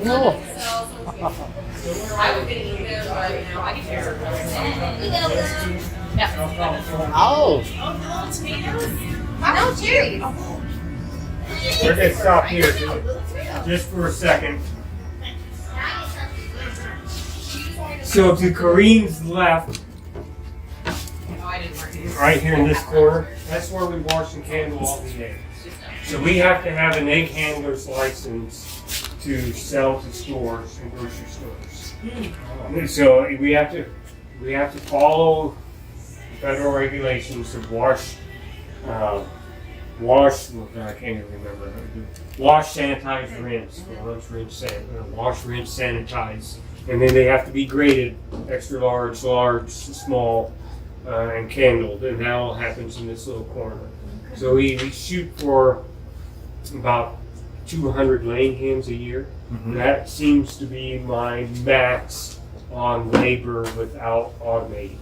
No. I was getting emails, but I can hear it. Oh. No, cherries. We're gonna stop here just for a second. So to Kareem's left, right here in this corner, that's where we wash and candle all the eggs. So we have to have an egg handler's license to sell to stores and grocery stores. So we have to follow federal regulations to wash, I can't even remember. Wash, sanitize, rinse. Wash, rinse, sanitize. And then they have to be graded, extra large, large, small, and candled. And that all happens in this little corner. So we shoot for about 200 laying hens a year. Mm-hmm. That seems to be my max on labor without automating.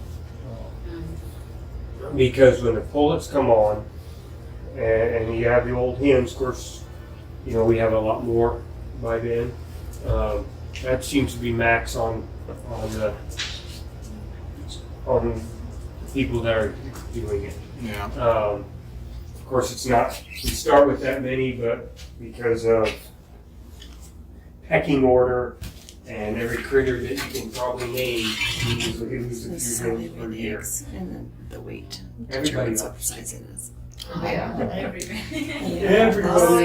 Because when the pullets come on, and you have the old hens, of course, we have a lot more by then. That seems to be max on the people that are doing it. Yeah. Of course, it's not. We start with that many, but because of pecking order and every critter that you can probably name, we usually lose a few hens per year. And then the weight. Everybody What likes size it is. Yeah. Everybody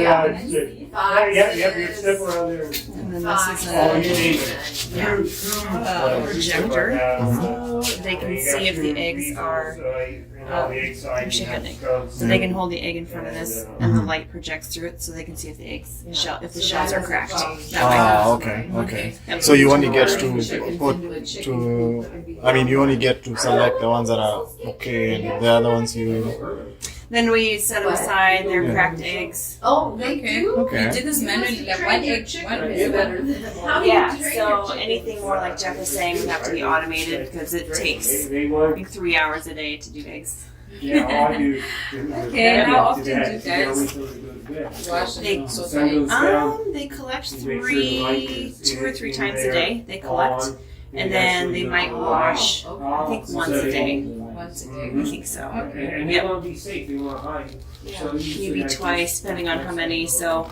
likes it. Yep, you step around there. And then this is Oh, you a name it. projector. So they can see if the eggs are so they can hold the egg in front of this, and the light projects through it, so they can see if the eggs, if the shells are cracked. Okay. So you only get you only get to select the ones that are okay, and the other ones you. Then we set them aside. They're cracked eggs. Oh, they do? Okay. You did this manually, like one egg, one is better. How do you Yeah. train your So anything more like Jeff was saying would have to be automated because it takes They want, like 3 hours a day to do eggs. all I do. Okay, how often do you guys wash They- and so Sun goes down. They collect You make sure the light is 2 or 3 in times there, a day. They collect, on, and then they might wash. I think once a day. once a day? I think so. And they want to be safe. They want to hide. So Maybe twice, depending on how many. So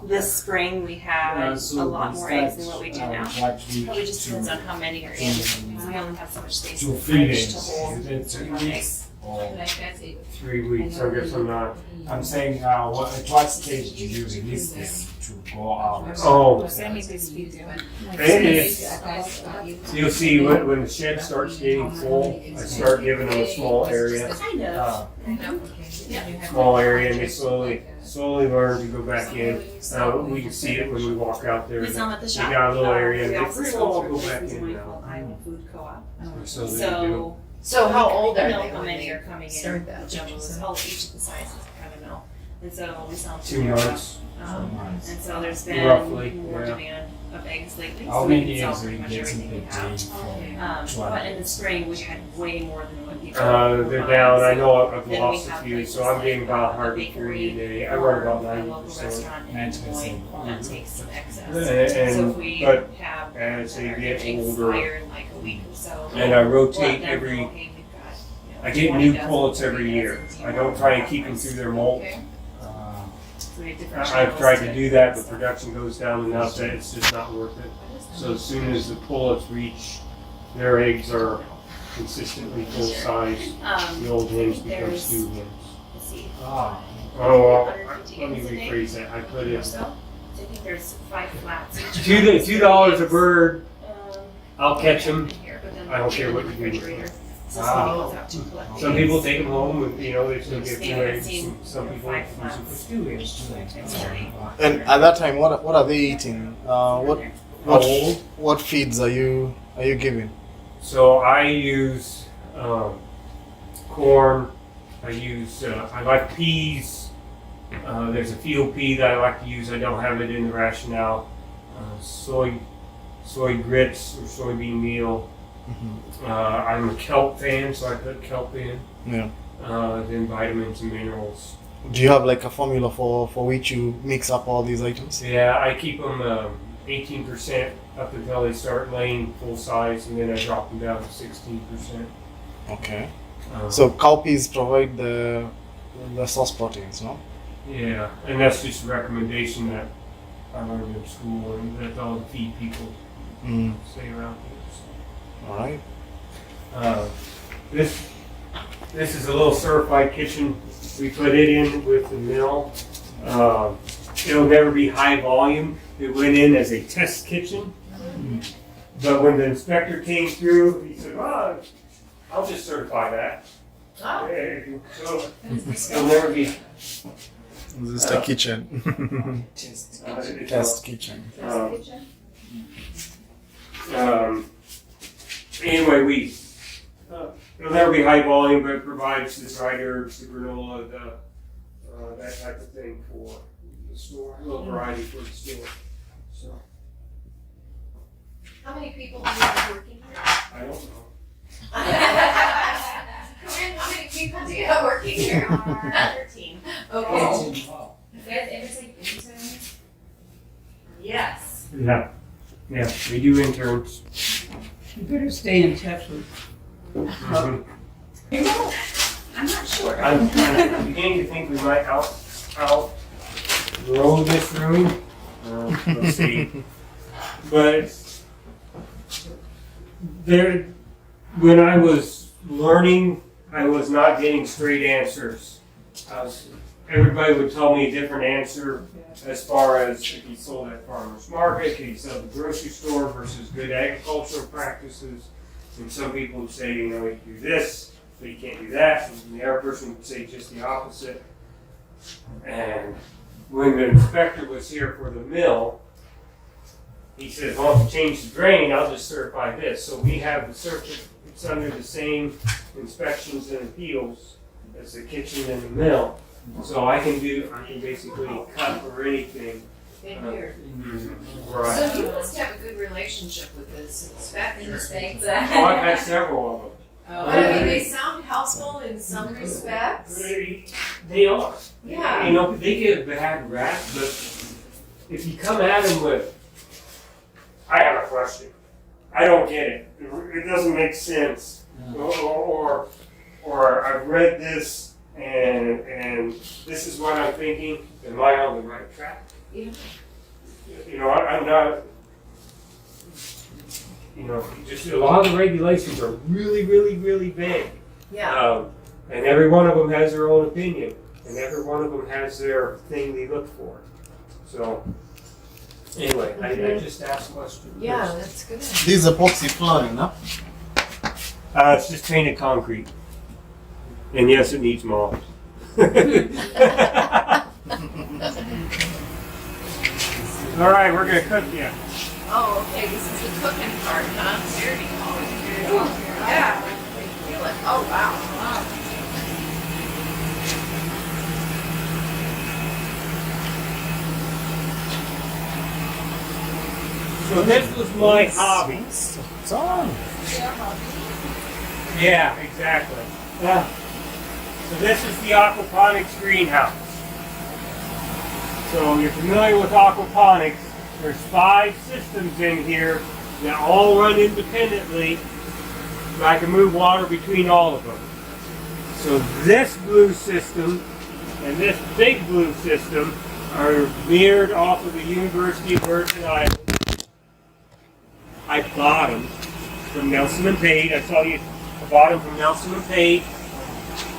this spring we had a lot more eggs than what we do now. Probably just depends on how many are in. We only have so much space in the fridge to hold eggs. Like that's it. 3 weeks. I guess I'm not. I'm saying, at what stage do you release them to go out? Oh, Send me this video. you'll see when the shed starts getting full, I start giving them a small area. Kind of. Small area, and they slowly learn to go back in. We can see it when we walk out there. We sell them at the They shop. got a little area, and We they also pretty sell well through go back places in like now. Iowa Food Co-op. So they do. So So how old are know they? how when many they are coming in. start that? The jumbos, all each of the sizes, kind of know. And so we sell them 2 months. And so there's been Roughly, more yeah. demand of eggs lately. How so we many can eggs sell are you pretty much getting everything per we day have. from But in the spring we had way more than what people. They're down. I know I've Then we lost a have few, places so I'm getting about like, 140 a day. I or run about a local 90%. restaurant in 90%. Des Moines that takes some excess. And- So if we but have as they our get eggs older, expire in like a week or so. and I rotate let them know, every. hey, we've got, I get 20 new dozen, pullets 30 every year. dozen, I don't try and keep them through their molt. So we have different I've tried to channels do that, but production goes down enough that it's just not worth it. So as soon as the pullets reach, their eggs are consistently full size. The old hens become there's- stew hens. Let's see. Ah, Oh, well, 150 let me eggs a day rephrase that. I put or in so. I think there's 5 flats. Each $2 a bird. Um, I'll catch them. here, but then I don't care what you do with refrigerator. So Ah. somebody goes out to collect Some eggs. people take them home and, they still get They few haven't eggs. seen Some people 5 use them for flats. stew eggs. It's really- And at that time, what are they eating? What How old? what feeds are you giving? So I use corn. I like peas. There's a field pea that I like to use. I don't have it in the ration now. Soy grits or soybean meal. I'm a kelp fan, so I put kelp in. Yeah. Then vitamins and minerals. Do you have like a formula for which you mix up all these items? Yeah, I keep them 18% up until they start laying full size, and then I drop them down to 16%. Okay. So cowpeas provide the source proteins, no? Yeah, and that's just a recommendation that I learned in school, and that's all the feed people say around here. So. All right. This is a little certified kitchen. We put it in with the mill. It'll never be high volume. It went in as a test kitchen. But when the inspector came through, he said, "Oh, I'll just certify that." Oh. So it'll never be. This is the kitchen. Test kitchen. Anyway, it'll never be high volume, but it provides the dried herbs, the granola, that type of thing for the store. A little variety for the store. So How many people do you have working here? I don't know. Corinne, how many people do you have working here? 13. Okay. If it's like interns? Yes. Yeah, we do interns. You better stay in touch with. I'm not sure. I'm beginning to think we might outgrow this room. We'll see. But when I was learning, I was not getting straight answers. Everybody would tell me a different answer as far as if you sold at farmer's market, can you sell at the grocery store versus good agricultural practices. And some people would say, you can do this, but you can't do that. And the other person would say just the opposite. And when the inspector was here for the mill, he said, well, if you change the drain, I'll just certify this. So we have the certificate, it's under the same inspections and appeals as the kitchen and the mill. So I can basically cut for anything. In here. Right. So you must have a good relationship with this inspector. Oh, I've had several of them. I mean, they sound helpful in some respects. They are. Yeah. They get a bad rap, but if you come at them with, I have a question. I don't get it. It doesn't make sense. Or I've read this and this is what I'm thinking. Am I on the right track? Yeah. I'm not. Just a lot of the regulations are really, really, really vague. Yeah. And every one of them has their own opinion, and every one of them has their thing they look for. So, anyway, I just asked questions. Yeah, that's good. This is epoxy flooring, no? It's just painted concrete. And yes, it needs moss. All right, we're going to cook you. Oh, okay, this is the cooking part, huh? Very cool. Yeah. I feel it. Oh, wow. So this was my hobby. It's on. Yeah, exactly. So this is the aquaponics greenhouse. So you're familiar with aquaponics. There's 5 systems in here that all run independently. But I can move water between all of them. So this blue system and this big blue system are mirrored off of the University of Virgin Islands. I bought them from Nelson and Pate. I bought them from Nelson and Pate.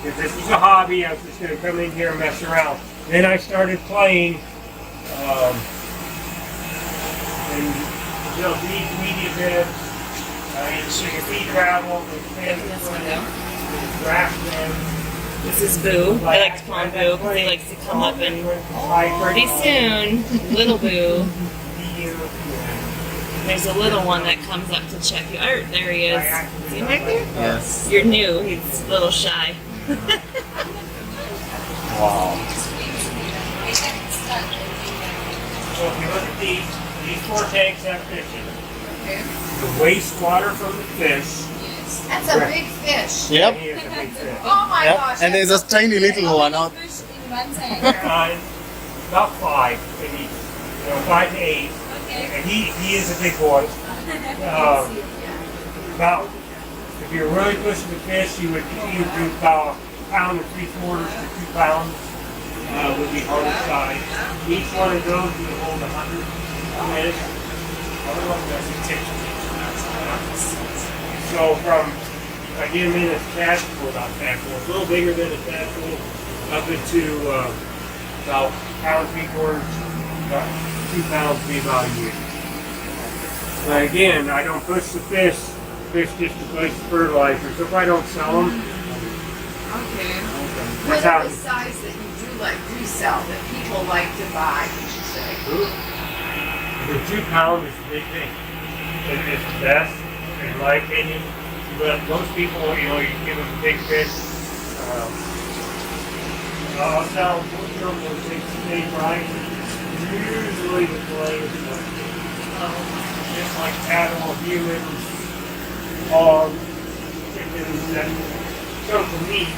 If this was a hobby, I was just going to come in here and mess around. Then I started playing in these media beds, in sea travel, draft beds. This is Boo. I like to call him Boo because he likes to come up and pretty soon, little Boo. There's a little one that comes up to check you out. There he is. Is he back there? Yes. You're new. He's a little shy. Wow. So if you look at these 4 tanks have fish in them. The wastewater from the fish. That's a big fish. Yep. He is a big fish. Oh my Yep. gosh. And there's a tiny little one out. Fish in About 5, maybe 5 to 8. And he is a big boy. About, if you're really pushing the fish, you would do about 1.75 pounds to 2 pounds would be hard size. Each one of those would hold 100 fish. So from, I get them in a tadpole, about tadpole, a little bigger than a tadpole, up into about 1.75 pounds, about 2 pounds would be about a year. But again, I don't push the fish just replace the fertilizer. So if I don't sell them, Okay. That's What how- are the size that you do sell that people like to buy? Would you say? the 2 pound is a big thing. It's the best, in my opinion. But most people, you can give them a big fish. I'll sell those 6 right. Usually the play is just like cattle, humans, hogs, chickens, that chunk of meat.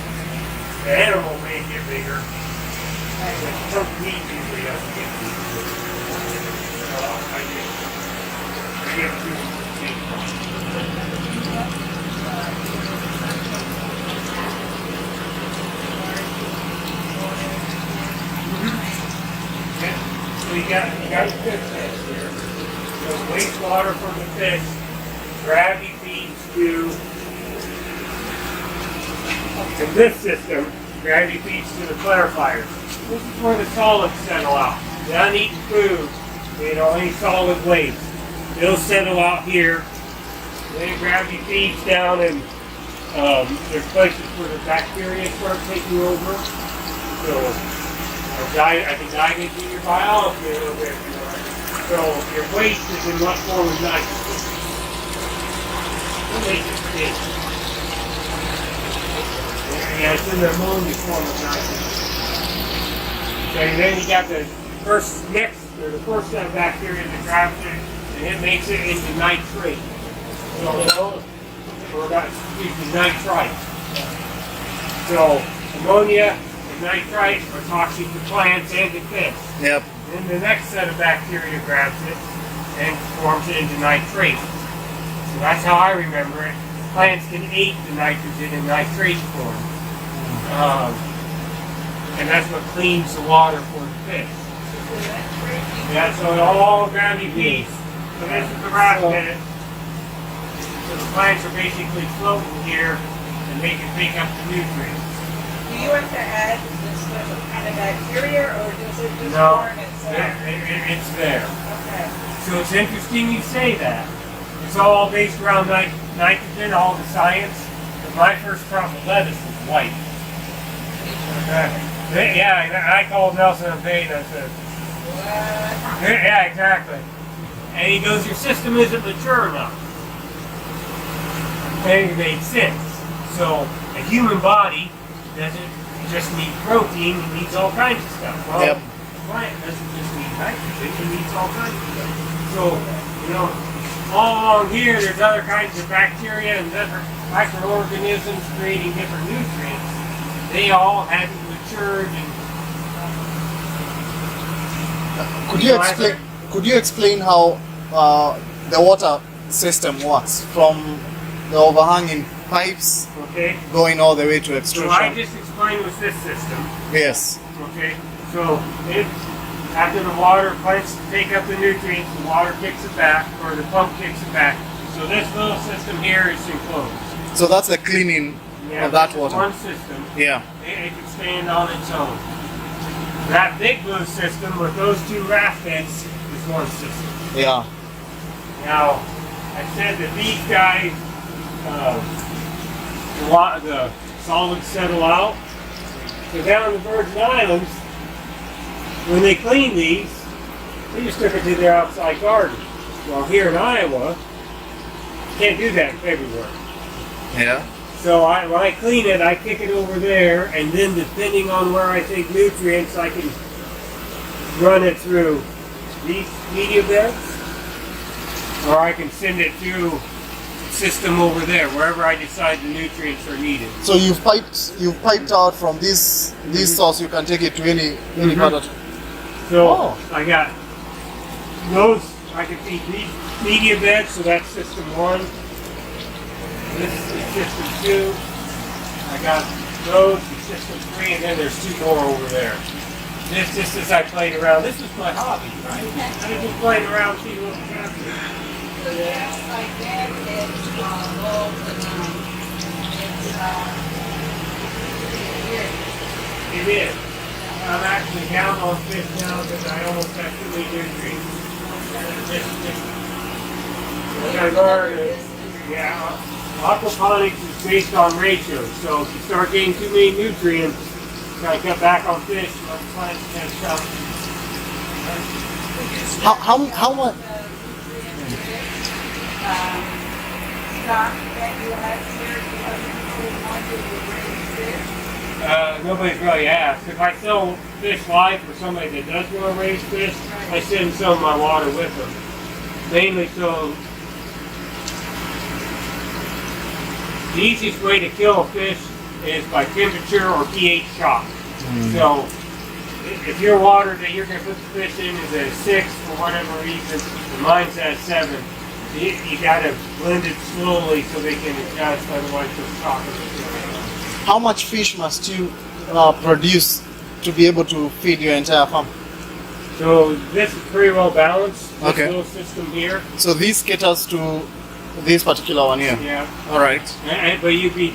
The animal may get bigger. The chunk of meat usually doesn't get bigger. I get 2 Okay. So you got the fish tanks here. So wastewater from the fish, gravity feeds to this system, gravity feeds to the clarifiers. This is where the solids settle out. The uneaten food, any solid waste. It'll settle out here. Then gravity feeds down and there's places where the bacteria start taking over. So I can dive into your biology a little bit. So your waste is in what form of nitrogen? What makes it big? Yeah, it's in the ammonia form of nitrogen. So then you got the first set of bacteria that grabs it, and it makes it into nitrate. Nitrite. So ammonia and nitrite are toxic to plants and to fish. Yep. Then the next set of bacteria grabs it and forms it into nitrate. So that's how I remember it. Plants can eat the nitrogen in nitrate form. And that's what cleans the water for the fish. Yeah, so it all gravity feeds. So this is the rat pit. So the plants are basically floating here and they can pick up the nutrients. Do you have to add this special kind of bacteria, or does it just No, form itself? it's there. Okay. So it's interesting you say that. It's all based around nitrogen, all the science. But my first crop of lettuce was white. Yeah, I called Nelson and Payne. I said, yeah, exactly. And he goes, your system isn't mature enough. And it made sense. So a human body doesn't just need protein, it needs all kinds of stuff. Well, Yep. the plant doesn't just need nitrogen, it needs all kinds of stuff. So, all along here, there's other kinds of bacteria and different microorganisms creating different nutrients. They all hadn't matured and Could you explain how the water system works from the overhanging pipes okay. going all the way to So I extrusion? just explained with this system. Yes. Okay, so after the water plants take up the nutrients, the water kicks it back, or the pump kicks it back. So this little system here is enclosed. So that's the cleaning of that this is water. one system. Yeah. It can stand on its own. That big blue system with those 2 raft heads is one system. Yeah. Now, I said that these guys, the solids settle out. So down in the Virgin Islands, when they clean these, they just took it to their outside garden. Well, here in Iowa, you can't do that in February. Yeah. So when I clean it, I kick it over there, and then depending on where I take nutrients, I can run it through these media beds, or I can send it through system over there, wherever I decide the nutrients are needed. So you've piped out from this source. You can take it to any part of. So Oh. I got those. I can feed these media beds, so that's system 1. This is system 2. I got those in system 3, and then there's 2 more over there. This just as I played around. This is my hobby, right? I was just playing around, see what was happening. So yeah, like that, it's low, but It is. I'm actually down on fish now because I almost have too many nutrients. What I learned is, aquaponics is based on ratios. So if you start getting too many nutrients, you gotta cut back on fish, let the plants can stop. How much? stock that you have here, because you wanted to raise fish. Nobody's really asked. If I sell fish live for somebody that does want to raise fish, I send some of my water with them. Mainly so the easiest way to kill a fish is by temperature or pH shock. So if your water that you're going to put the fish in is at 6 for whatever reason, and mine's at 7, you got to blend it slowly so they can adjust, otherwise they'll shock it. How much fish must you produce to be able to feed your entire farm? So this is pretty well balanced. This Okay. little system here. So this caters to this particular one here. Yeah. All right. But you'd be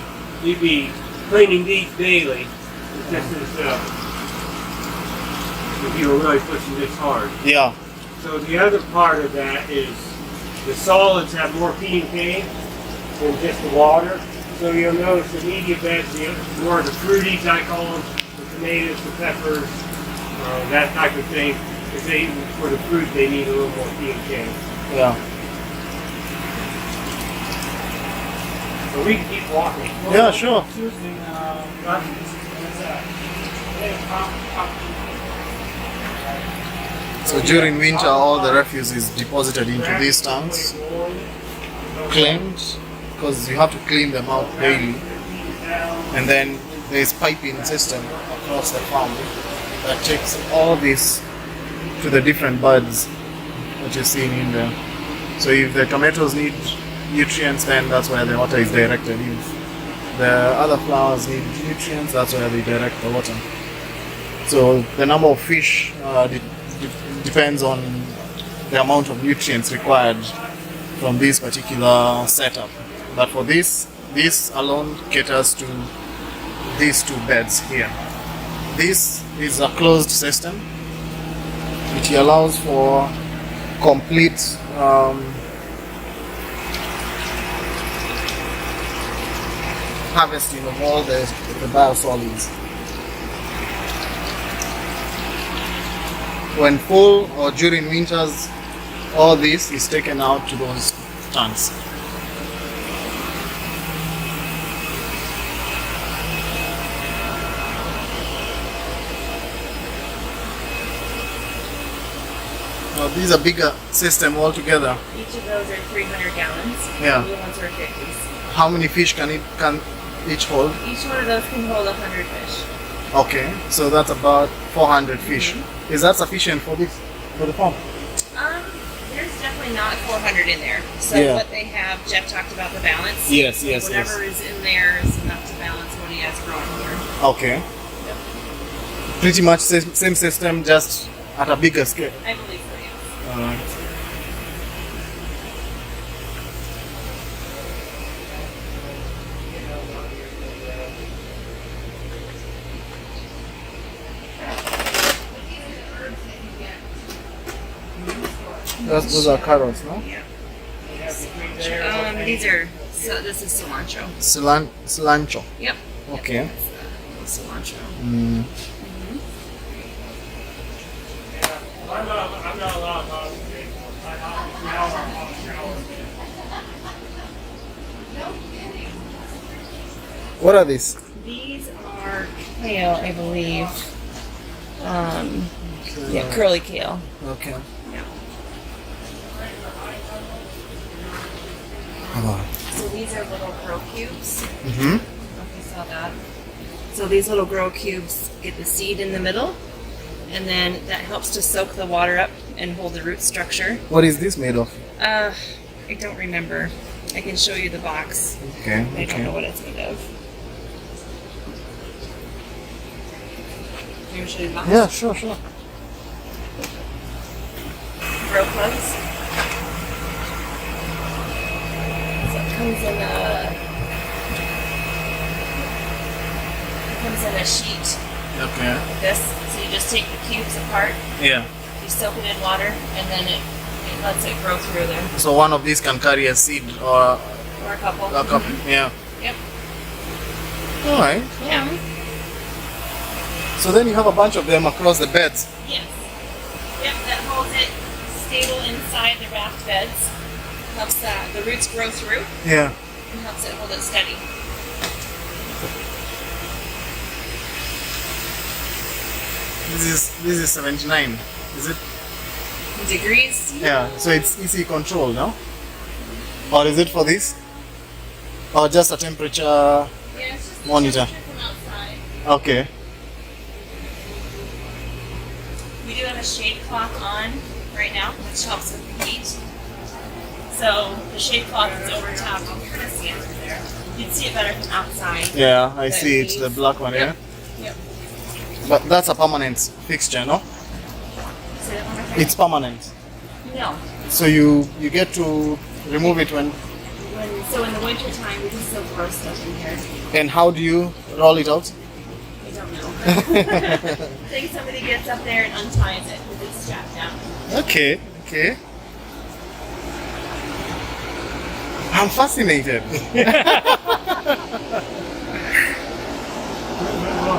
cleaning these daily. This is if you were really pushing this hard. Yeah. So the other part of that is the solids have more P and K than just the water. So you'll notice the media beds, more of the fruities I call them, the tomatoes, the peppers, that type of thing. Because for the fruit they need a little more P and K. Yeah. So we can keep walking. Yeah, sure. So during winter, all the refuse is deposited into these tanks, cleaned, because you have to clean them out daily. And then there's piping system across the farm that takes all this to the different buds that you're seeing in there. So if the tomatoes need nutrients, then that's where the water is directed. If the other flowers need nutrients, that's where they direct the water. So the number of fish depends on the amount of nutrients required from this particular setup. But for this alone caters to these 2 beds here. This is a closed system which allows for complete harvesting of all the biosolids. When full or during winters, all this is taken out to those tanks. Now these are bigger system altogether. Each of those are 300 gallons. Yeah. The other ones are 50s. How many fish can each hold? Each one of those can hold 100 fish. Okay, so that's about 400 fish. Is that sufficient for the farm? There's definitely not 400 in there. So Yeah. what they have, Jeff talked about the balance. Yes. Whatever is in there is enough to balance what he has growing here. Okay. Pretty much same system, just at a bigger scale. I believe so, yes. Alright. Those are carrots, no? These are, so this is cilantro. Cilantro. Yep. Okay. Cilantro. Mm. I'm not allowed to What are these? These are kale, I believe. Yeah, curly kale. Okay. Yeah. Oh. So these are little grow cubes. Mm-hmm. I don't know if you saw that. So these little grow cubes get the seed in the middle, and then that helps to soak the water up and hold the root structure. What is this made of? I don't remember. I can show you the box. Okay. I don't know what it's made of. Can you show you the box? Yeah, sure, sure. Grow plugs. So it comes in a sheet Okay. like this. So you just take the cubes apart, Yeah. you soak it in water, and then it lets it grow through there. So one of these can carry a seed or Or a couple. a couple. Yeah. Yep. All right. Yeah. So then you have a bunch of them across the beds. Yes. Yep, that holds it stable inside the raft beds. Helps the roots grow through Yeah. and helps it hold it steady. This is 79. Is it? Degrees? Yeah. So it's easy control, no? Or is it for this? Or just a temperature? Yeah, it's just the Monitor. temperature from outside. Okay. We do have a shade cloth on right now, which helps with the heat. So the shade cloth is over top. You can kind of see it through there. You'd see it better from outside. Yeah, I The see it. The leaves. black one, Yep. yeah. Yep. But that's a permanent fixture, no? Say that one more time. It's permanent. No. So you get to remove it when. So in the winter time, we can still grow stuff in here. And how do you roll it out? I don't know. I think somebody gets up there and unties it because it's strapped down. Okay. Okay. I'm fascinated. We'll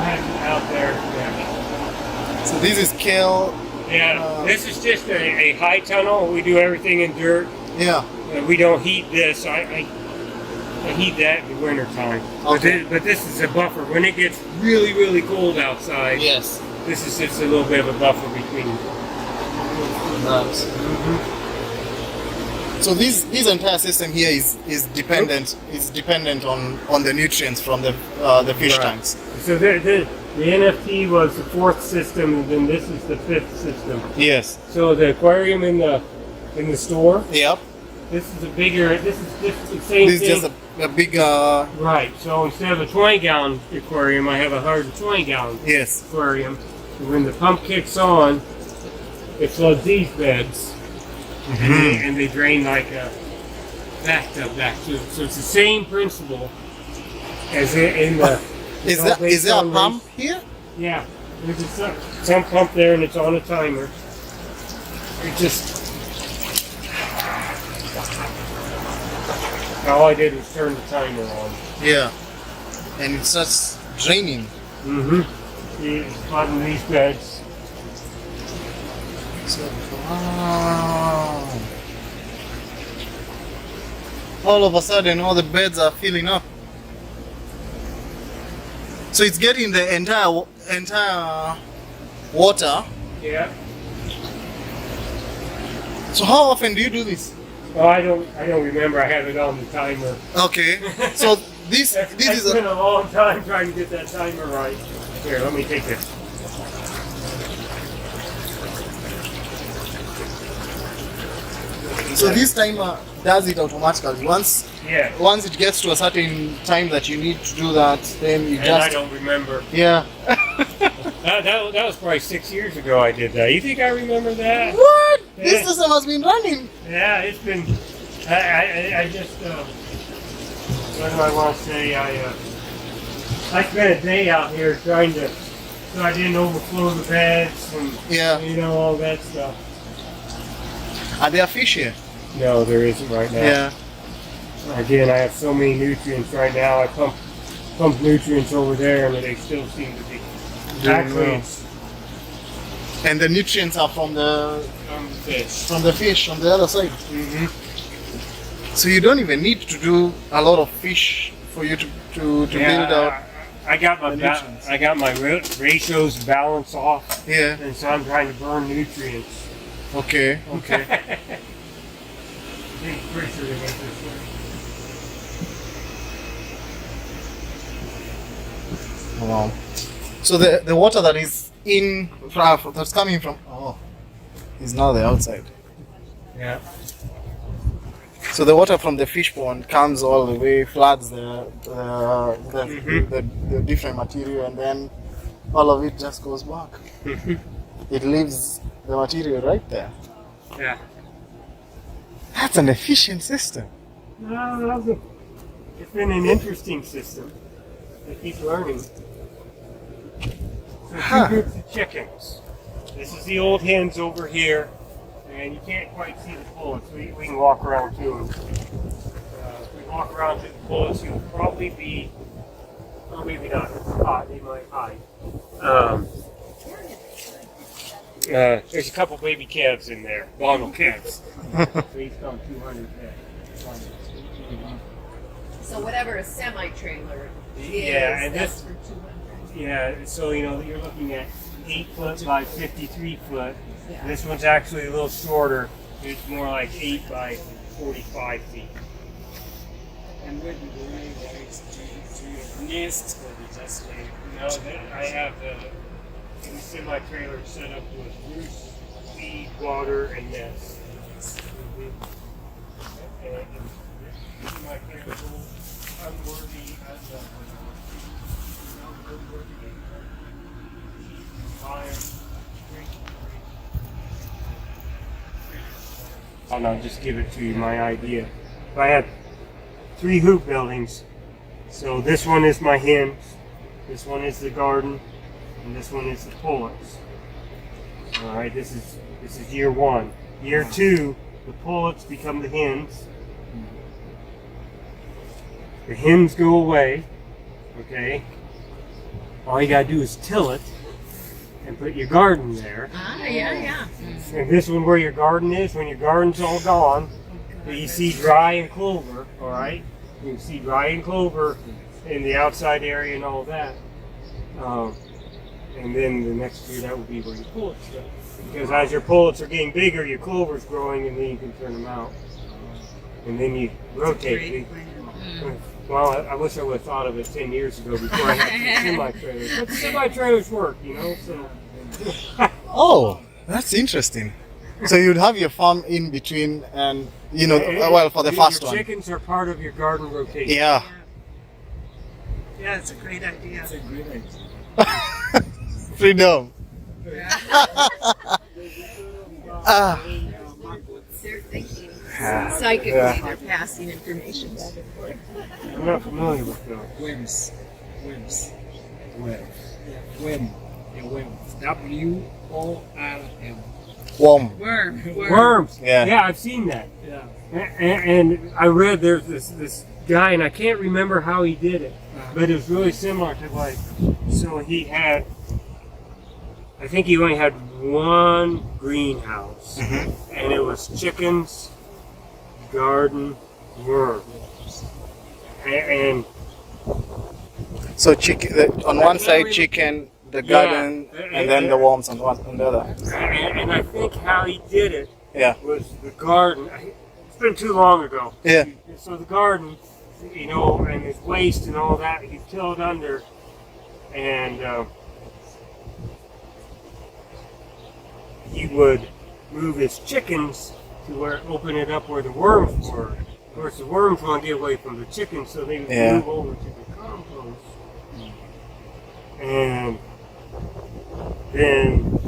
have it out there. Yeah. So this is kale. Yeah, this is just a high tunnel. We do everything in dirt. Yeah. We don't heat this. I heat that in the winter time. Okay. But this is a buffer. When it gets really, really cold outside, Yes. this is just a little bit of a buffer between. Nice. So this entire system here is dependent on the nutrients from the fish Right. tanks. So the NFT was the fourth system, and then this is the fifth system. Yes. So the aquarium in the store, Yep. this is a bigger. This is the same This is thing. just a big. Right. So instead of a 20-gallon aquarium, I have a 120-gallon Yes. aquarium. And when the pump kicks on, it floods these beds, and they drain like a bathtub back to it. So it's the same principle as in the. Is there a pump here? Yeah. There's some pump there, and it's on a timer. It just. All I did was turn the timer on. Yeah. And it starts draining. It's flooding these beds. So, wow. All of a sudden, all the beds are filling up. So it's getting the entire water. Yeah. So how often do you do this? Well, I don't remember. I have it on the timer. Okay. So this It's is been a long time trying to get that timer right. Here, let me take this. so this timer does it automatically. Yeah. Once it gets to a certain time that you need to do that, then you And I just don't remember. yeah. That was probably 6 years ago I did that. You think I remember that? What? This Yeah. system has been running. Yeah, it's been. I just. What do I want to say? I spent a day out here trying to. So I didn't overflow the beds and Yeah. all that stuff. Are there fish here? No, there isn't right now. Yeah. Again, I have so many nutrients right now. I pump nutrients over there, and they still seem to be. Actually, well. it's And the nutrients are from the fish. fish on the other side. Mm-hmm. So you don't even need to do a lot of fish for you to build out. I got my the nutrients. I got my ratios balanced off, Yeah. and so I'm trying to burn nutrients. Okay. Okay. Big pressure to make this work. Wow. So the water that is in that's coming from is now the outside. Yeah. So the water from the fish pond comes all the way, floods the different material, and then all of it just goes back. It leaves the material right there. Yeah. That's an efficient system. No, it's been an interesting system. I keep learning. So two groups of chickens. This is the old hens over here, and you can't quite see the pullets. We can walk around to them. If we walk around to the pullets, you'll probably be, well, maybe not. It's hot. They might hide. There's a couple baby calves in there, Bongal calves. So he's come 200 heads. So whatever a semi-trailer is, Yeah, and that's this, for 200. yeah, so you're looking at 8 foot by 53 foot. Yeah. This one's actually a little shorter. It's more like 8 by 45 feet. And where do you lay the eggs? Do you nest or you just lay? No, I have the semi-trailer set up with roost, feed, water, and nest. And semi-trailer unworthy as I'll just give it to you, my idea. If I had 3 hoop buildings, so this one is my hens, this one is the garden, and this one is the pullets. All right, this is year 1. Year 2, the pullets become the hens. The hens go away. Okay. All you gotta do is till it and put your garden there. Yeah. And this one where your garden is, when your garden's all gone, you see dry and clover, all right? You can see dry and clover in the outside area and all that. And then the next year, that would be where your pullets go. Because as your pullets are getting bigger, your clover's growing, and then you can turn them out. And then you rotate. Well, I wish I would have thought of it 10 years ago before I had the semi-trailers. But the semi-trailers work, you know, so. Oh, that's interesting. So you'd have your farm in between, and well, for the first your one. chickens are part of your garden rotation. Yeah. Yeah, it's a great idea. It's a great idea. Freedom. They're thinking psychically, they're passing information back and forth. I'm not familiar with those. Worms. Worm. A worm. W-O-R-M. Worm. Worms. Yeah. Yeah, I've seen that. Yeah. And I read there's this guy, and I can't remember how he did it, but it was really similar to like, so he had, I think he only had one greenhouse, and it was chickens, garden, worms. And So chicken on one side, chicken, the garden, and then the worms on the other. and I think how he did it Yeah. was the garden. It's been too long ago. Yeah. So the garden, and his waste and all that, he tilled under, and he would move his chickens to open it up where the worms were. Of course, the worms want to get away from the chickens, so they would move over to the compost. And then,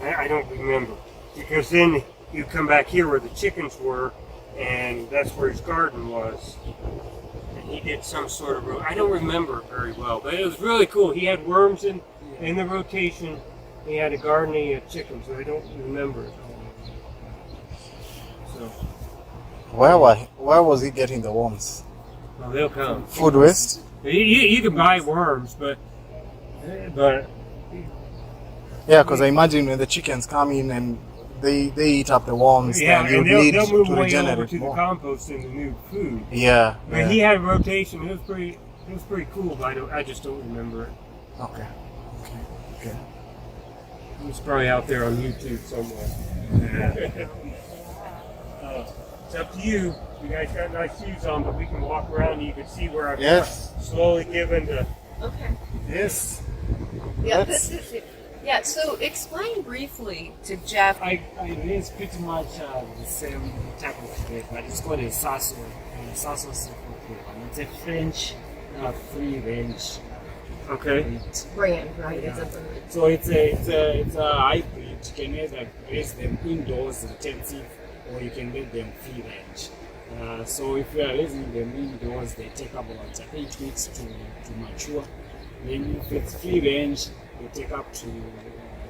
I don't remember, because then you come back here where the chickens were, and that's where his garden was. And he did some sort of, I don't remember very well, but it was really cool. He had worms in the rotation, he had a garden, and he had chickens, so I don't remember it. So, Where was he getting the worms? well, they'll come. Food waste? You can buy worms, but Yeah, because I imagine when the chickens come in and they eat up the worms, yeah, then you and need they'll move to way over regenerate to the more. compost and the new food. Yeah. But he had a rotation. It was pretty cool, but I just don't remember it. Okay. It's probably out there on YouTube somewhere. It's up to you. You guys got nice shoes on, but we can walk around and you can see where I've Yes. slowly given the Okay. Yes. Yeah, That's- this is it. Yeah, so explain briefly to Jeff. I raise pretty much the same type of pig, but it's called a Sasso seafood pig. And it's a French free range Okay. breed. Brand, right? It's a bird. So it's a hybrid. You can either raise them indoors, intensive, or you can let them free range. So if you are raising them indoors, they take about 8 weeks to mature. Then if it's free range, they take up to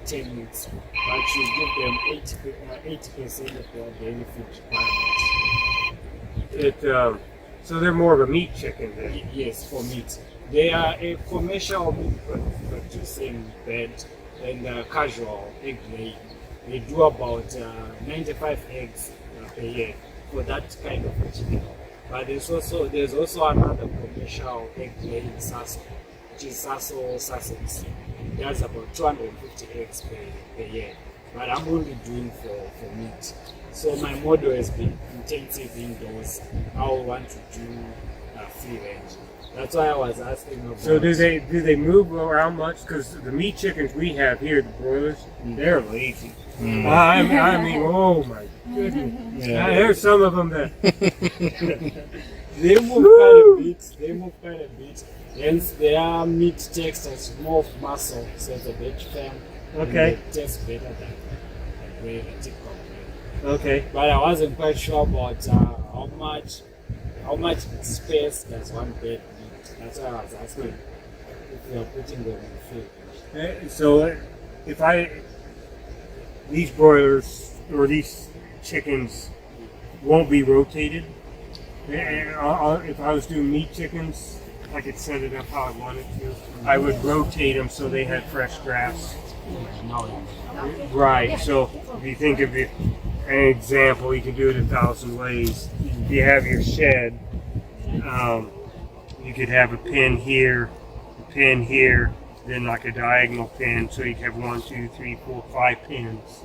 10 weeks. But you give them 80% of their daily food requirements. So they're more of a meat chicken then. Yes, for meat. They are a commercial meat producing bird and casual egg laying. They do about 95 eggs per year for that kind of a chicken. But there's also another commercial egg laying Sasso, which is Sasso Sussex. That's about 250 eggs per year. But I'm only doing for meat. So my model has been intensive indoors. I want to do free range. That's why I was asking about. So do they move around much? Because the meat chickens we have here, the broilers, they're lazy. I mean, oh my goodness. Yeah. There's some of them that. They move quite a bit. Hence, their meat takes more of muscle, so it's a bit firm. Okay. And it tastes better than the bread, the thick bread. Okay. But I wasn't quite sure about how much space does one bed need. That's why I was asking if you are putting them in food. So if these broilers or these chickens won't be rotated. If I was doing meat chickens, I could set it up how I wanted to. I would rotate them so they had fresh grass. Right. So if you think of it, an example, you can do it 1,000 ways. If you have your shed, you could have a pin here, then like a diagonal pin, so you could have 1, 2, 3, 4, 5 pins,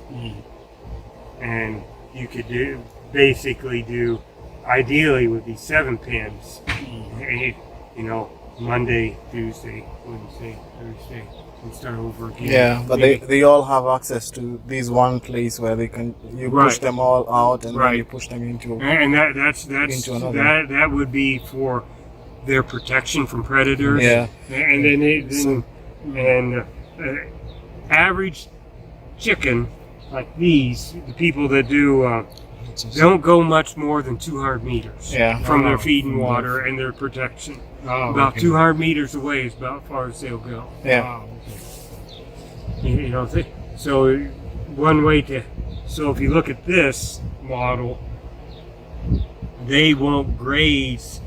and you could ideally would be 7 pins. Monday, Tuesday, Wednesday, Thursday, and start over again. Yeah, but they all have access to this one place where you Right. push them all out and then Right. you push them into. And that's Into another. that would be for their protection from predators. Yeah. And then average chicken like these, the people that do don't go much more than 200 meters Yeah. from their feed and water and their protection. About 200 meters away is about as far as they'll go. Yeah. So one way so if you look at this model, they won't graze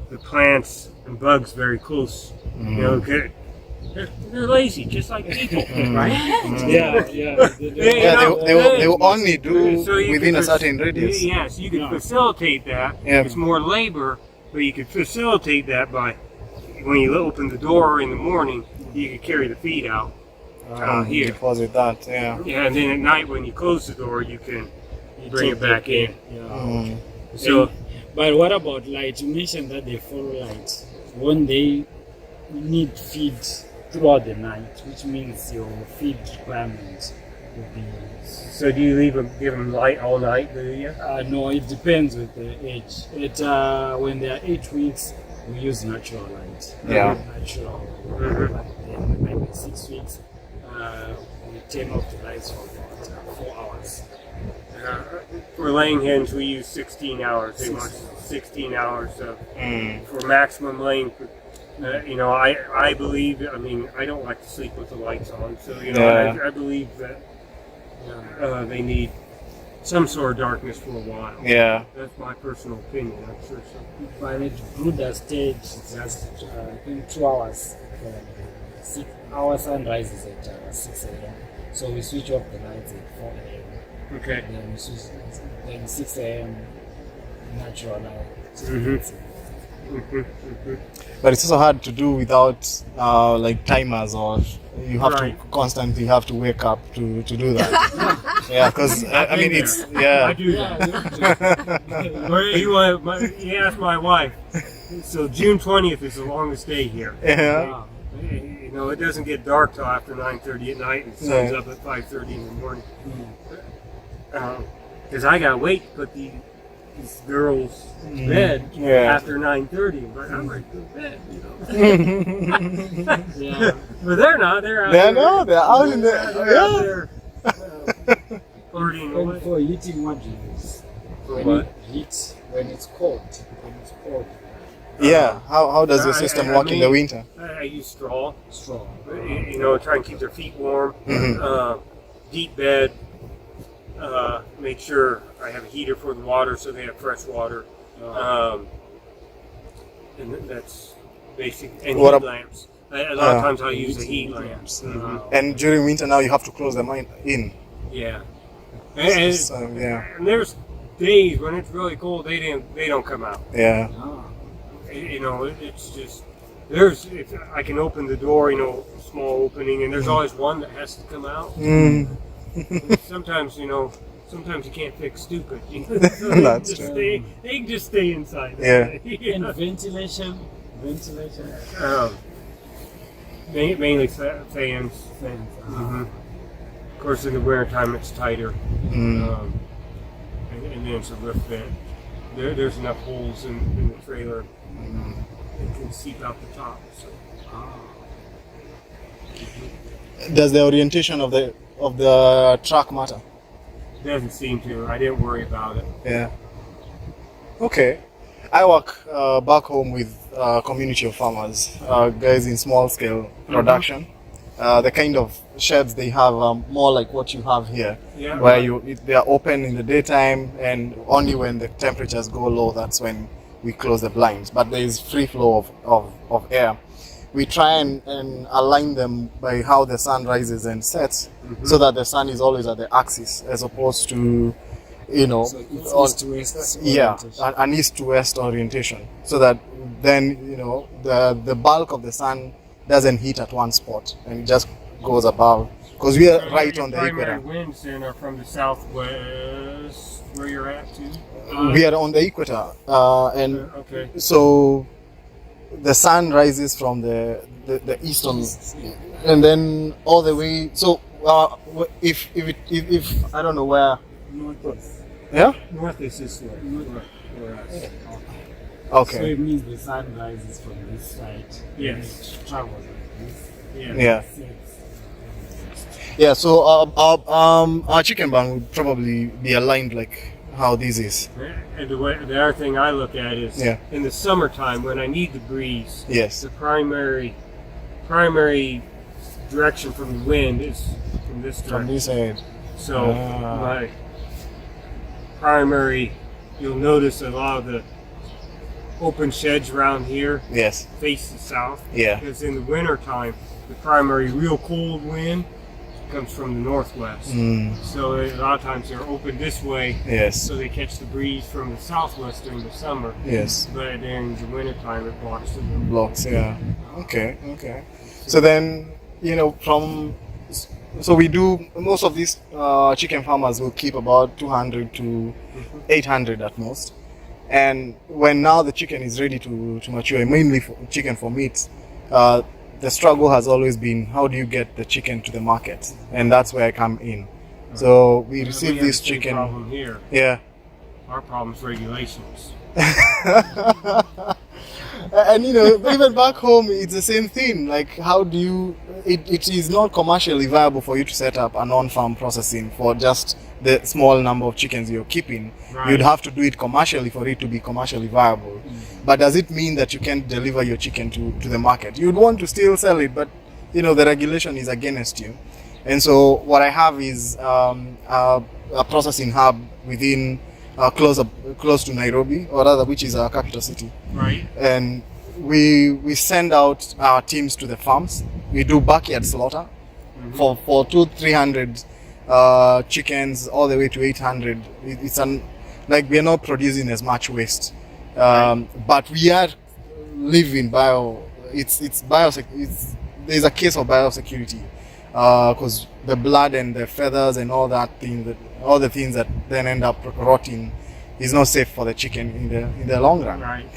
the plants and bugs very close. They're lazy, just like people, right? Yeah. They will only do So you within could a certain radius. Yes, you can facilitate that. Yeah. It's more labor, but you could facilitate that by when you open the door in the morning, you can carry the feed out here. Deposit that. Yeah. Yeah, and then at night when you close the door, you can bring it back in. Mm. So But what about light? You mentioned that they follow light. When they need feed throughout the night, which means your feed requirement will be. So do you give them light all night, do you? No, it depends with the age. When they are 8 weeks, we use natural light. Yeah. Natural. Mhm. But then maybe 6 weeks, we turn off the lights for about 4 hours. For laying hens, we use 16 hours. They want 16 hours for maximum laying. I believe, I don't like to sleep with the lights on, so, Yeah. I believe that they need some sort of darkness for a while. Yeah. That's my personal opinion, I'm sure so. By the brooder stage, it's just in 2 hours. Our sunrise is at 6 a.m. So we switch off the lights at 4 a.m. Okay. Then we switch, then 6 a.m. natural light. But it's also hard to do without like timers, or you have Right. to constantly have to wake up to do that. Yeah, because I mean it's I yeah. do that. Well, you ask my wife. So June 20th is the longest day here. Yeah. You know, it doesn't get dark till after 9:30 at night, and the sun's up at 5:30 in the morning. Because I gotta wait to put these girls to bed Yeah. after 9:30. But I'm ready to go to bed, you know. Yeah. But they're not. They're out They're there. no, they're out in the They're out yeah. there flirting And away. for heating, what do you use? For When what? it heats, when it's cold. When it's cold, Yeah. How does your I- system I work in the mean- winter? I use straw. straw. You know, try and keep their feet warm. Mhm. Deep bed. Make sure I have a heater for the water so they have fresh water. And that's basic. And What heat ab- lamps. A lot of times I'll use the heat lamps. And during winter now you have to close them in. Yeah. And, So, yeah. and there's days when it's really cold. They don't come out. Yeah. You know, it's just I can open the door. You know, small opening, and there's always one that has to come out. Mm. Sometimes, you know, sometimes you can't fix stupid. You know? That's just true. they can just stay inside. Yeah. And ventilation. Mainly fans. Fans. Mhm. Of course, in the wintertime it's tighter. Mm. And then it's a lift vent. There's enough holes in the trailer. It can seep out the top. So. Does the orientation of the track matter? Doesn't seem to. I didn't worry about it. Yeah. Okay. I work back home with community of farmers, guys in small scale production. The kind of sheds they have are more like what you have here, Yeah. where they are open in the daytime, and only when the temperatures go low, that's when we close the blinds. But there is free flow of air. We try and align them by how the sun rises and sets, so that the sun is always at the axis, as opposed to, you know, So it's on- east to west. yeah, orientation. an east to west orientation, so that then, you know, the bulk of the sun doesn't hit at one spot and it just goes above, because we are right on the primary equator. winds then are from the southwest, where you're at too. We are on the equator, and Okay. so the sun rises from the eastern, and then all the way. So if I don't know where, Northeast. yeah, North is this way. Where us. So okay, it means the sun rises from this side. Yes. And it travels like this. Yeah. yeah. Sets. Yeah, so our chicken barn would probably be aligned like how this is. And the other thing I look at is Yeah. in the summertime when I need the breeze, Yes. the primary direction from the wind is from this From direction. this side. So Ah. my primary, you'll notice a lot of the open sheds around here Yes. face the south. Yeah. Because in the wintertime, the primary real cold wind comes from the northwest. Mm, So a lot of times they're open this way, yes. so they catch the breeze from the southwest during the summer. Yes. But during the wintertime, it blocks the wind. Blocks. Yeah. Okay. Okay. So then, you know, so we do most of these chicken farmers will keep about 200 to 800 at most. And when now the chicken is ready to mature, mainly for chicken for meat, the struggle has always been how do you get the chicken to the market, and that's where I come in. So we receive We have this the same chicken. problem here. Yeah. Our problem is regulations. And you know, even back home, it's the same thing. Like, how do you? It is not commercially viable for you to set up a non-farm processing for just the small number of chickens you're keeping. Right. You'd have to do it commercially for it to be commercially viable. But does it mean that you can't deliver your chicken to the market? You'd want to still sell it, but you know the regulation is against you. And so what I have is a processing hub within close to Nairobi, or rather, which is our capital city. Right. And we send out our teams to the farms. We do backyard slaughter for 200-300 chickens all the way to 800. It's like we are not producing as much waste, but we are living there's a case of biosecurity. because the blood and the feathers and all that thing, all the things that then end up rotting, is not safe for the chicken in the long run. Right.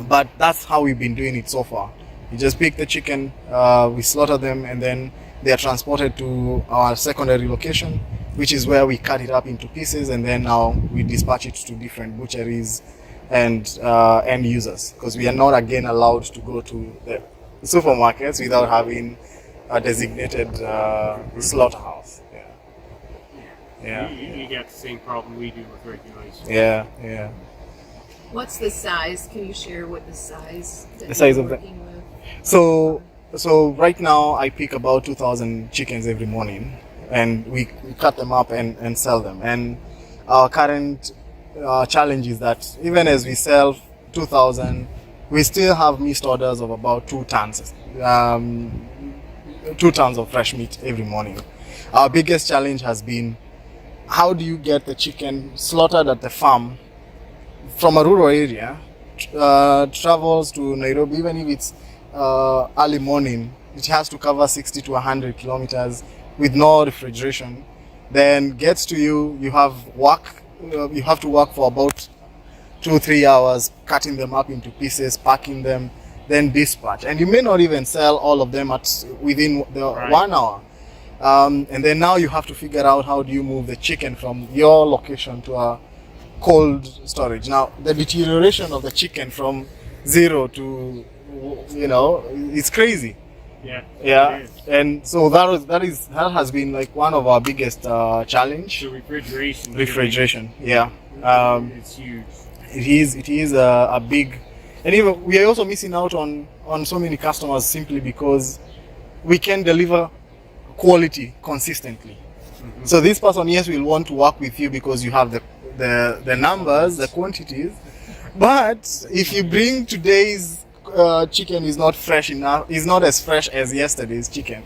But that's how we've been doing it so far. We just pick the chicken, we slaughter them, and then they are transported to our secondary location, which is where we cut it up into pieces, and then now we dispatch it to different butcheries and end users, because we are not again allowed to go to the supermarkets without having a designated slaughterhouse. Yeah. You got the same problem we do with regulations. Yeah. What's the size? Can you share what the size that The size you're of the- working with? So right now I pick about 2,000 chickens every morning, and we cut them up and sell them. And our current challenge is that even as we sell 2,000, we still have missed orders of about 2 tons. 2 tons of fresh meat every morning. Our biggest challenge has been, how do you get the chicken slaughtered at the farm from a rural area, travels to Nairobi, even if it's early morning, it has to cover 60 to 100 kilometers with no refrigeration, then gets to you, you have to work for about 2-3 hours cutting them up into pieces, packing them, then dispatch, and you may not even sell all of them within the 1 hour. And then now you have to figure out how do you move the chicken from your location to a cold storage. Now the deterioration of the chicken from 0 to, it's crazy. Yeah. Yeah, It is. and so that has been like one of our biggest challenge. So refrigeration. Refrigeration, yeah. It's huge. It is a big, and even we are also missing out on so many customers simply because we can deliver quality consistently. So this person, yes, will want to work with you because you have the numbers, the quantities, but if you bring today's chicken is not fresh enough, is not as fresh as yesterday's chicken,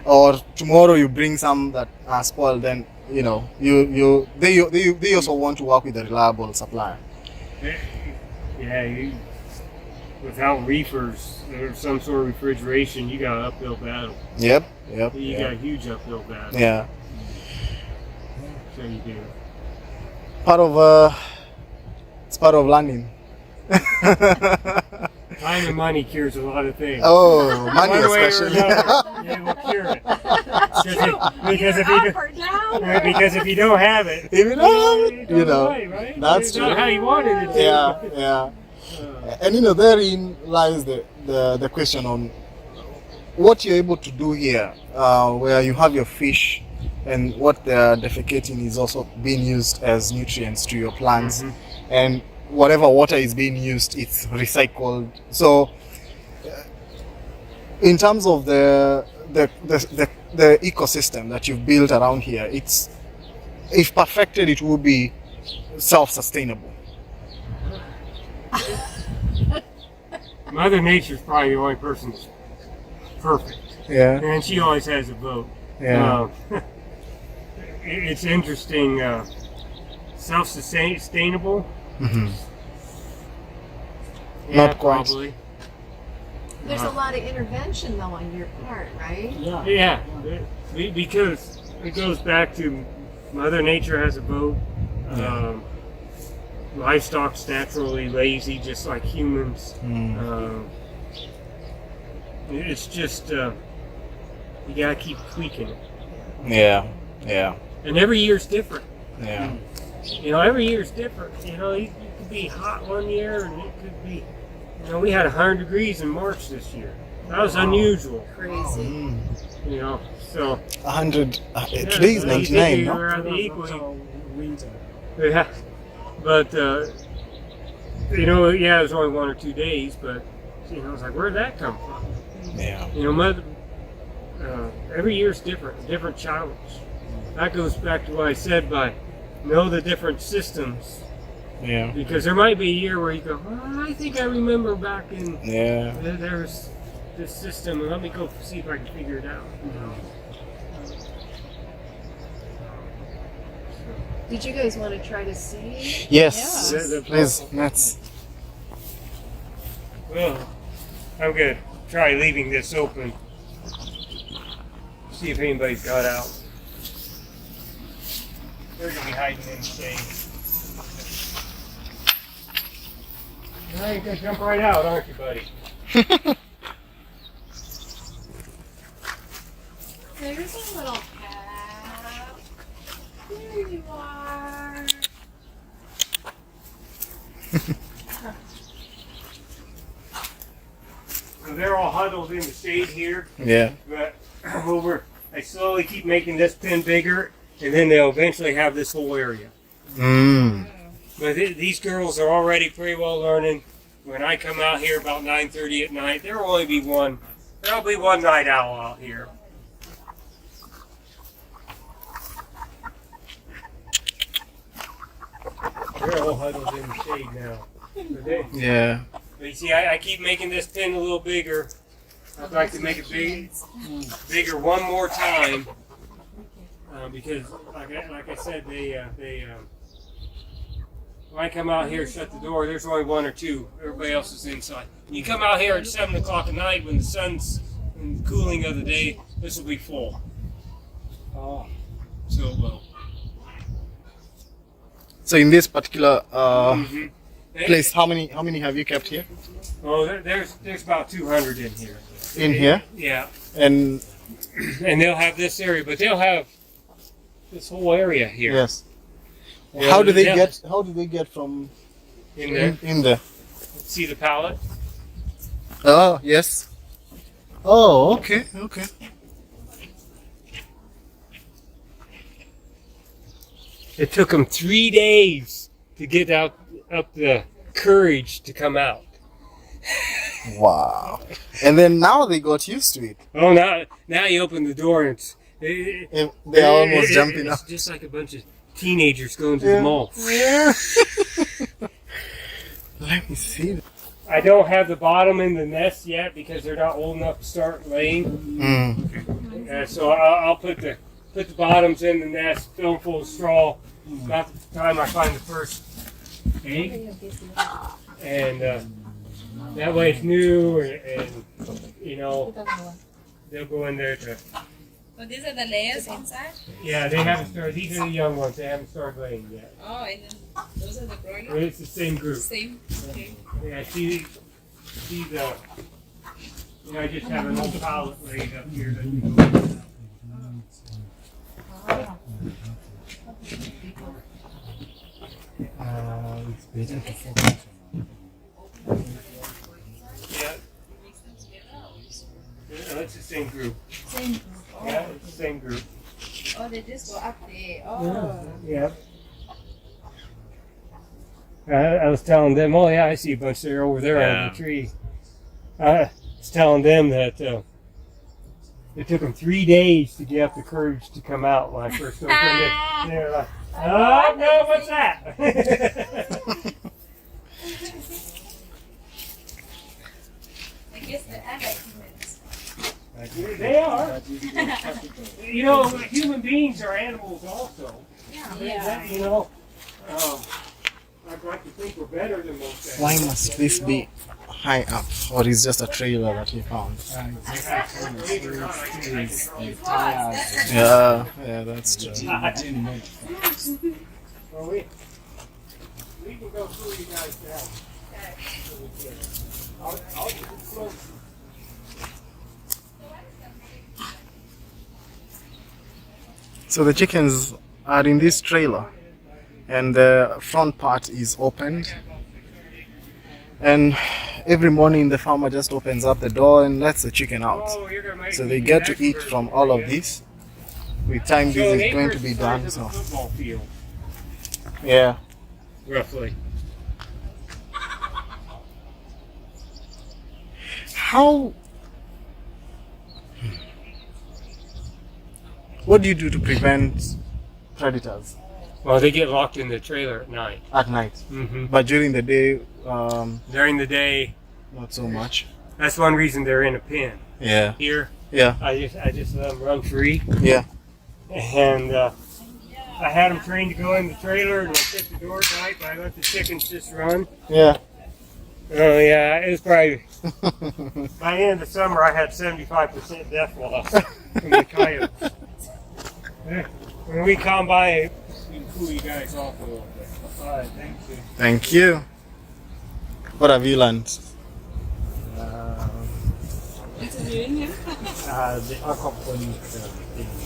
or tomorrow you bring some that are spoiled, then they also want to work with a reliable supplier. Yeah, without reefers or some sort of refrigeration, you got an uphill battle. Yep. You got a huge uphill battle. Yeah. So you do. It's part of learning. Time and money cures a lot of things. Oh, money One way or especially. another, it will cure it. Because if Up or down? because if you don't have it, If you don't have it, it goes away, right? that's It's true. not how you wanted it to. Yeah. And therein lies the question on what you're able to do here, where you have your fish and what they're defecating is also being used as nutrients to your plants, and whatever water is being used, it's recycled. So in terms of the ecosystem that you've built around here, it's, if perfected, it will be self-sustainable. Mother Nature's probably the only person that's perfect, Yeah. and she always has a vote. Yeah. It's interesting. Self-sustainable. Mhm. Yeah, Not quite. Probably. There's a lot of intervention though on your part, right? Yeah, because it goes back to Mother Nature has a vote. Livestock's naturally lazy, just like humans. It's just you gotta keep tweaking it, Yeah. and every year's different. Yeah. Every year's different. It could be hot one year, and it could be. We had 100 degrees in March this year. That was unusual. Crazy. So 100. Today is so you think 99. you No? were on the equal. Winter. Yeah, but it was only 1 or 2 days, but it's like, where'd that come from? Yeah. Every year's different challenge. That goes back to what I said by know the different systems, Yeah. because there might be a year where you go, I think I remember back in Yeah. there's this system, and let me go see if I can figure it out. Did you guys want to try to see? Yes. Yeah. Please, let's. Well, I'm gonna try leaving this open See if anybody's got out. They're gonna be hiding in the shade. Now you're gonna jump right out, aren't you, buddy? There's a little cat. There you are. So they're all huddled in the shade here, Yeah. but I slowly keep making this pen bigger, and then they'll eventually have this whole area. Mm. But these girls are already pretty well learning. When I come out here about 9:30 at night, there'll be one night owl out here. They're all huddled in the shade now. Yeah. But you see, I keep making this pen a little bigger. I'd like to make it bigger one more time. Because, like I said, when I come out here, shut the door, there's only one or two. Everybody else is inside. When you come out here at 7 o'clock at night when the sun's in the cooling of the day, this will be full. Oh. So it will. So in this particular Mhm. place, how many have you kept here? Oh, there's about 200 in here. In here? Yeah. And And they'll have this area, but they'll have this whole area here. yes. Yeah, How do they yeah. get from In there? in there? See the pallet? Oh, yes. Oh, okay. It took them 3 days to get up the courage to come out. Wow. And then now they got used to it. Oh, now you open the door and They're almost jumping It's up. just like a bunch of teenagers going to the mall. Yeah. Let me see. I don't have the bottom in the nest yet because they're not old enough to start laying. Mm. So I'll put the bottoms in the nest, fill them full of straw. About the time I find the first egg, and that way it's new, and you know they'll go in there to. So these are the layers inside? Yeah, they haven't started. These are the young ones. They haven't started laying yet. Oh, and then those are the growing But it's the same group. Same. Okay. Yeah, see the. You know, I just have an old pallet laid up here that you go. It's better to focus on. Yeah. It's the same group. Same group. Oh. Yeah, it's the same group. Oh, they just go up there. Oh. Yeah. I was telling them, oh yeah, I see a bunch there over there under the tree. I was telling them that it took them 3 days to get up the courage to come out when I first opened it. They're like, oh no, what's that? I guess the adult humans. They are. You know, human beings are animals also. Yeah. You know, I'd like to think we're better than most Why animals. must this be high up? Or is just a trailer that he found? Yeah, that's true. Well, we can go through you guys now. I'll get it close. So the chickens are in this trailer, and the front part is opened. And every morning the farmer just opens up the door and lets the chicken out. Oh, you're gonna make So me they an get to eat expert from for all you. of this. With time So this an is going acre to be is the done. size of a So football field, yeah. roughly. How? What do you do to prevent predators Well, they get locked in the trailer at night. at night? Mm-hmm. But during the day, During the day, not so much. that's one reason they're in a pen. Yeah. Here, Yeah. I just let them run free, Yeah. and I had them trained to go in the trailer and I shut the door at night, but I let the chickens just run. Yeah. Oh yeah, it was probably by the end of the summer I had 75% death loss from the coyotes. we come by, we can cool you guys off a little bit. All right, thank you. Thank you. What have you learned? The aquaponic thing,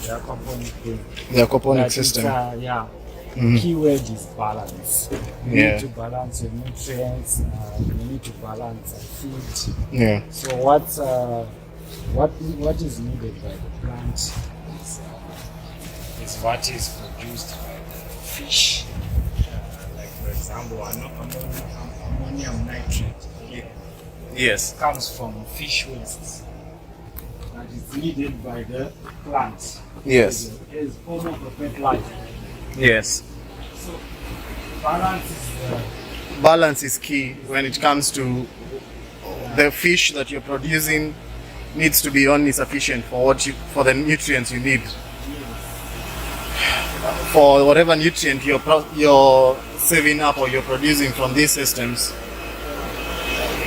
the aquaponic thing. The aquaponic But system. Yeah. Mhm. Keyword is balance. You Yeah. need to balance your nutrients. You need to balance feed. Yeah. So what is needed by the plant is what is produced by the fish. Like for example, ammonium nitrate Yes. comes from fish wastes. That is needed by the plants. Yes. It is form of a fertilizer. Yes. So balance is Balance is key when it comes to the fish that you're producing needs to be only sufficient for for the nutrients you need. For whatever nutrient you're saving up or you're producing from these systems,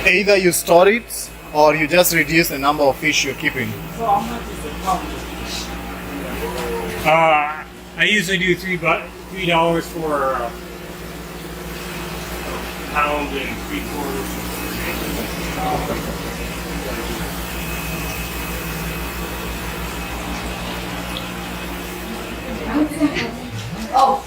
either you store it or you just reduce the number of fish you're keeping. so how much is the pound of fish? I usually do $3 for a pound and 3/4. Oh,